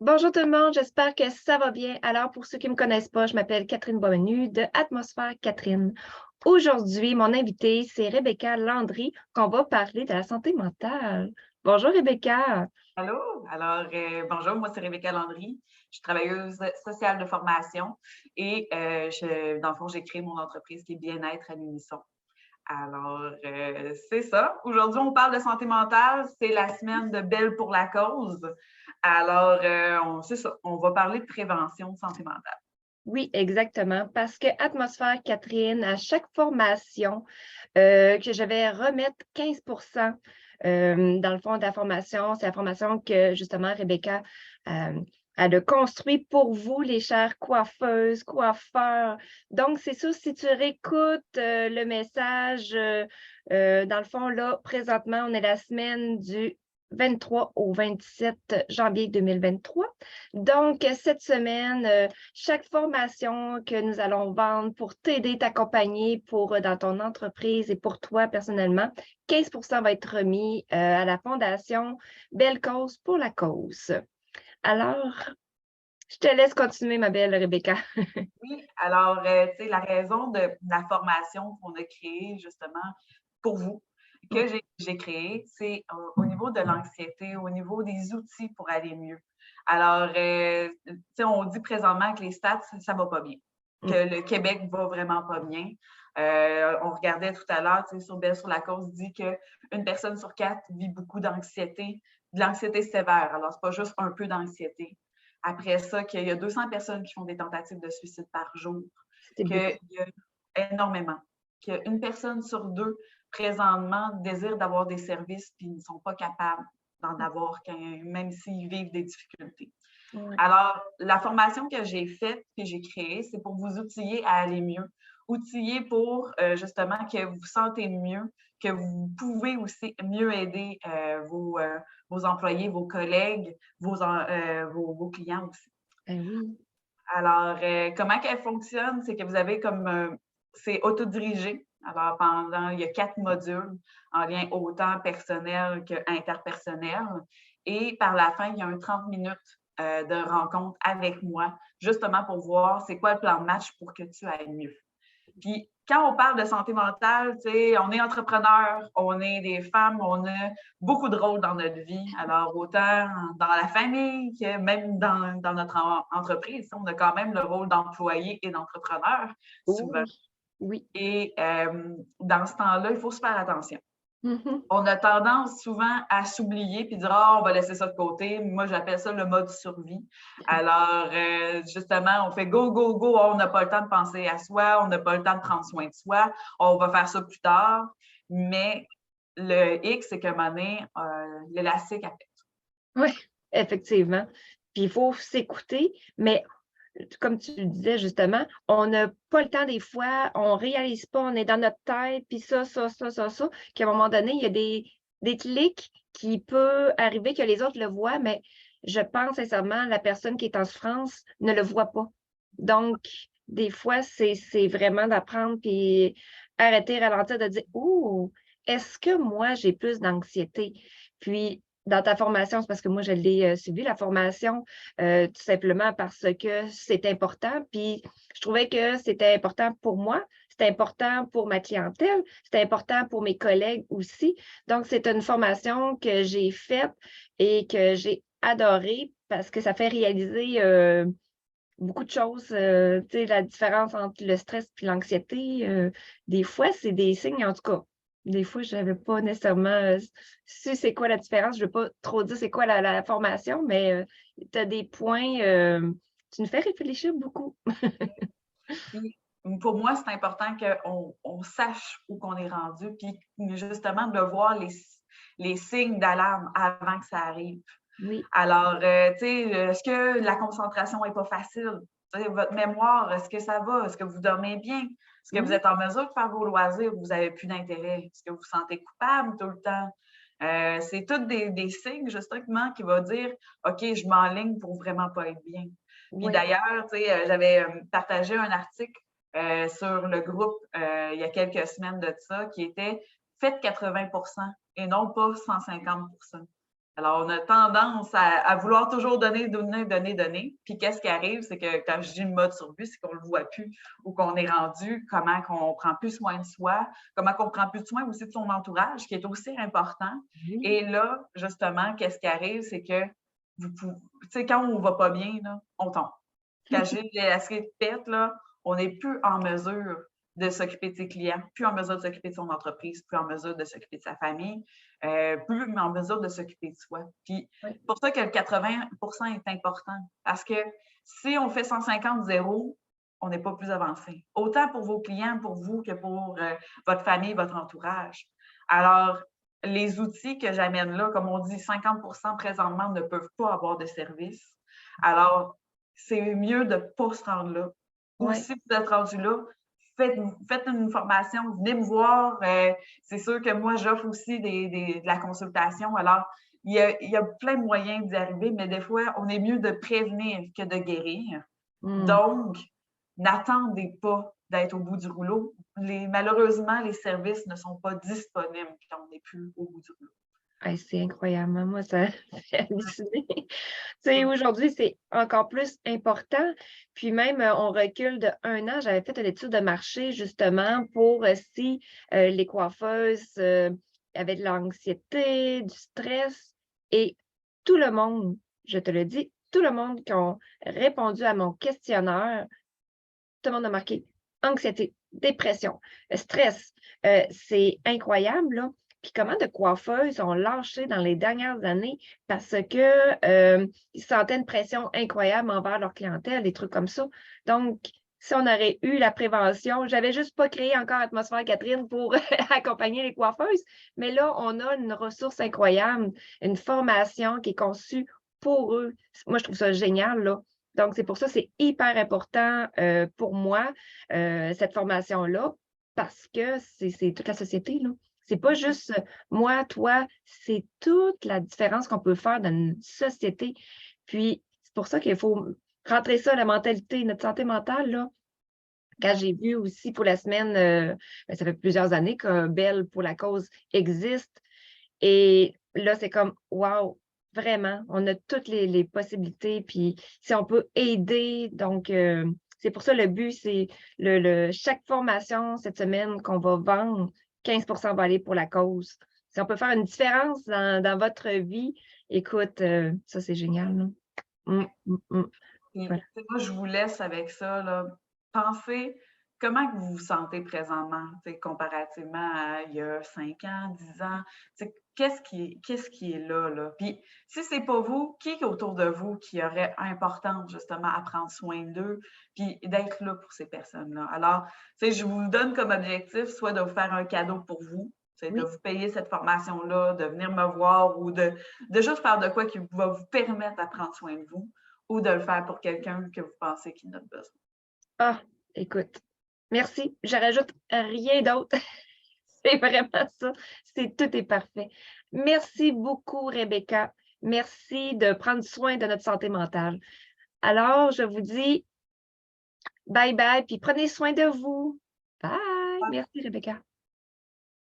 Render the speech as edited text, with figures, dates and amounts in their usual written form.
Bonjour tout le monde, j'espère que ça va bien. Alors, pour ceux qui ne me connaissent pas, je m'appelle Catherine Boismenu de Atmosphère Catherine. Aujourd'hui, mon invitée, c'est Rebecca Landry, qu'on va parler de la santé mentale. Bonjour Rebecca. Allô? Alors, bonjour, moi c'est Rebecca Landry. Je suis travailleuse sociale de formation et dans le fond, j'ai créé mon entreprise qui est Bien-être à l'unisson. Alors, c'est ça. Aujourd'hui, on parle de santé mentale. C'est la semaine de Belle pour la cause. Alors, c'est ça. On va parler de prévention de santé mentale. Oui, exactement, parce que Atmosphère Catherine, à chaque formation, que je vais remettre 15 dans le fond de la formation, c'est la formation que justement Rebecca, euh, elle a construit pour vous, les chères coiffeuses, coiffeurs. Donc, c'est sûr, si tu réécoutes le message, dans le fond, là, présentement, on est la semaine du 23 au 27 janvier 2023. Donc, cette semaine, chaque formation que nous allons vendre pour t'aider, t'accompagner dans ton entreprise et pour toi personnellement, 15 va être remis à la Fondation Belle Cause pour la cause. Alors, je te laisse continuer, ma belle Rebecca. Oui, alors, tu sais, la raison de la formation qu'on a créée justement pour vous, que j'ai créée, c'est au niveau de l'anxiété, au niveau des outils pour aller mieux. Alors, tu sais, on dit présentement que les stats, ça va pas bien, Mm. que le Québec va vraiment pas bien. On regardait tout à l'heure, tu sais, sur Belle sur la cause, dit qu'une personne sur quatre vit beaucoup d'anxiété, de l'anxiété sévère. Alors, c'est pas juste un peu d'anxiété. Après ça, qu'il y a 200 personnes qui font des tentatives de suicide par jour, C'est beaucoup. qu'il y a énormément, qu'une personne sur deux, présentement, désire d'avoir des services puis ne sont pas capables d'en avoir, même s'ils vivent des difficultés. Ouais. Alors, la formation que j'ai faite, que j'ai créée, c'est pour vous outiller à aller mieux, outiller pour justement que vous vous sentez mieux, que vous pouvez aussi mieux aider vos employés, vos collègues, vos clients aussi. Ben oui. Alors, comment qu'elle fonctionne? C'est que vous avez c'est autodirigé. Alors, il y a 4 modules en lien autant personnel qu'interpersonnel. Et par la fin, il y a un 30 minutes de rencontre avec moi, justement pour voir c'est quoi le plan de match pour que tu ailles mieux. Puis, quand on parle de santé mentale, tu sais, on est entrepreneur, on est des femmes, on a beaucoup de rôles dans notre vie. Alors, autant dans la famille que même dans notre entreprise, on a quand même le rôle d'employé et d'entrepreneur souvent. Oui. Oui. Et dans ce temps-là, il faut se faire attention. Mhm. On a tendance souvent à s'oublier puis dire ah, on va laisser ça de côté. Moi, j'appelle ça le mode survie. Alors, justement, on fait go, go, go. On n'a pas le temps de penser à soi, on n'a pas le temps de prendre soin de soi, on va faire ça plus tard. Mais le X, c'est qu'à un moment donné, l'élastique affecte. Oui, effectivement. Puis il faut s'écouter, mais comme tu le disais justement, on n'a pas le temps des fois, on ne réalise pas, on est dans notre tête, puis ça, qu'à un moment donné, il y a des clics qui peuvent arriver que les autres le voient, mais je pense sincèrement, la personne qui est en souffrance ne le voit pas. Donc, des fois, c'est vraiment d'apprendre, puis arrêter, ralentir, de dire, ouh, est-ce que moi, j'ai plus d'anxiété? Puis, dans ta formation, c'est parce que moi, je l'ai suivi, la formation, tout simplement parce que c'est important. Puis je trouvais que c'était important pour moi, c'était important pour ma clientèle, c'était important pour mes collègues aussi. Donc, c'est une formation que j'ai faite et que j'ai adorée parce que ça fait réaliser beaucoup de choses. Tu sais, la différence entre le stress et l'anxiété, des fois, c'est des signes, en tout cas. Des fois, je n'avais pas nécessairement su c'est quoi la différence. Je ne veux pas trop dire c'est quoi la formation, mais tu as des points, tu nous fais réfléchir beaucoup. Puis, pour moi, c'est important qu'on sache où qu'on est rendu, puis justement de voir les signes d'alarme avant que ça arrive. Oui. Alors, tu sais, est-ce que la concentration n'est pas facile? Tu sais, votre mémoire, est-ce que ça va? Est-ce que vous dormez bien? Est-ce que vous Mmh. êtes en mesure de faire vos loisirs ou vous n'avez plus d'intérêt? Est-ce que vous vous sentez coupable tout le temps? C'est tous des signes, justement, qui vont dire OK, je m'enligne pour vraiment pas être bien. Puis Oui. d'ailleurs, tu sais, j'avais partagé un article sur le groupe il y a quelques semaines de ça qui était faites 80 et non pas 150. Alors, on a tendance à vouloir toujours donner, donner, donner, donner. Puis, qu'est-ce qui arrive? C'est que quand je dis le mode survie, c'est qu'on ne le voit plus ou qu'on est rendu, comment qu'on prend plus soin de soi, comment qu'on prend plus soin aussi de son entourage, qui est aussi important. Oui. Et là, justement, qu'est-ce qui arrive? C'est que, tu sais, quand on ne va pas bien, là, on tombe. Quand j'ai la pète, là, on n'est plus en mesure de s'occuper de ses clients, plus en mesure de s'occuper de son entreprise, plus en mesure de s'occuper de sa famille, plus en mesure de s'occuper de soi. Puis, Oui. c'est pour ça que le 80% est important. Parce que si on fait 150-0, on n'est pas plus avancé. Autant pour vos clients, pour vous, que pour votre famille, votre entourage. Alors, les outils que j'amène là, comme on dit, 50% présentement ne peuvent pas avoir de service. Alors, c'est mieux de ne pas se rendre là. Ou si vous êtes rendu là, faites une formation, venez me voir. C'est sûr que moi, j'offre aussi de la consultation. Alors, il y a plein de moyens d'y arriver, mais des fois, on est mieux de prévenir que de guérir. Donc, n'attendez pas d'être au bout du rouleau. Malheureusement, les services ne sont pas disponibles quand on n'est plus au bout du rouleau. C'est incroyable. Moi, ça me fait halluciner. Tu sais, aujourd'hui, c'est encore plus important. Puis même, on recule de 1 an. J'avais fait une étude de marché justement pour si les coiffeuses avaient de l'anxiété, du stress. Et tout le monde, je te le dis, tout le monde qui a répondu à mon questionnaire, tout le monde a marqué anxiété, dépression, stress. C'est incroyable, là. Puis comment de coiffeuses ont lâché dans les dernières années parce que ils sentaient une pression incroyable envers leur clientèle, des trucs comme ça. Donc, si on aurait eu la prévention, j'avais juste pas créé encore Atmosphère Catherine pour accompagner les coiffeuses, mais là, on a une ressource incroyable, une formation qui est conçue pour eux. Moi, je trouve ça génial, là. Donc, c'est pour ça que c'est hyper important pour moi, cette formation-là, parce que c'est toute la société, là. C'est pas juste moi, toi, c'est toute la différence qu'on peut faire dans une société. Puis, c'est pour ça qu'il faut rentrer ça, la mentalité, notre santé mentale, là. Quand j'ai vu aussi pour la semaine, ça fait plusieurs années que Belle pour la cause existe. Et là, c'est comme, wow, vraiment, on a toutes les possibilités. Puis, si on peut aider, donc, c'est pour ça le but, c'est chaque formation cette semaine qu'on va vendre, 15% va aller pour la cause. Si on peut faire une différence dans votre vie, écoute, ça, c'est génial. Là. Voilà. Moi, je vous laisse avec ça. Là. Pensez comment vous vous sentez présentement, comparativement à il y a 5 ans, 10 ans. Qu'est-ce qui est là, là? Puis, si ce n'est pas vous, qui est autour de vous qui aurait importance justement à prendre soin d'eux, puis d'être là pour ces personnes-là? Alors, je vous donne comme objectif soit de vous faire un cadeau pour vous, de vous payer cette formation-là, de venir me voir ou de juste faire de quoi qui va vous permettre de prendre soin de vous ou de le faire pour quelqu'un que vous pensez qu'il en a besoin. Ah, écoute, merci. Je rajoute rien d'autre. C'est vraiment ça. Tout est parfait. Merci beaucoup, Rebecca. Merci de prendre soin de notre santé mentale. Alors, je vous dis bye bye, puis prenez soin de vous. Bye. Merci, Rebecca.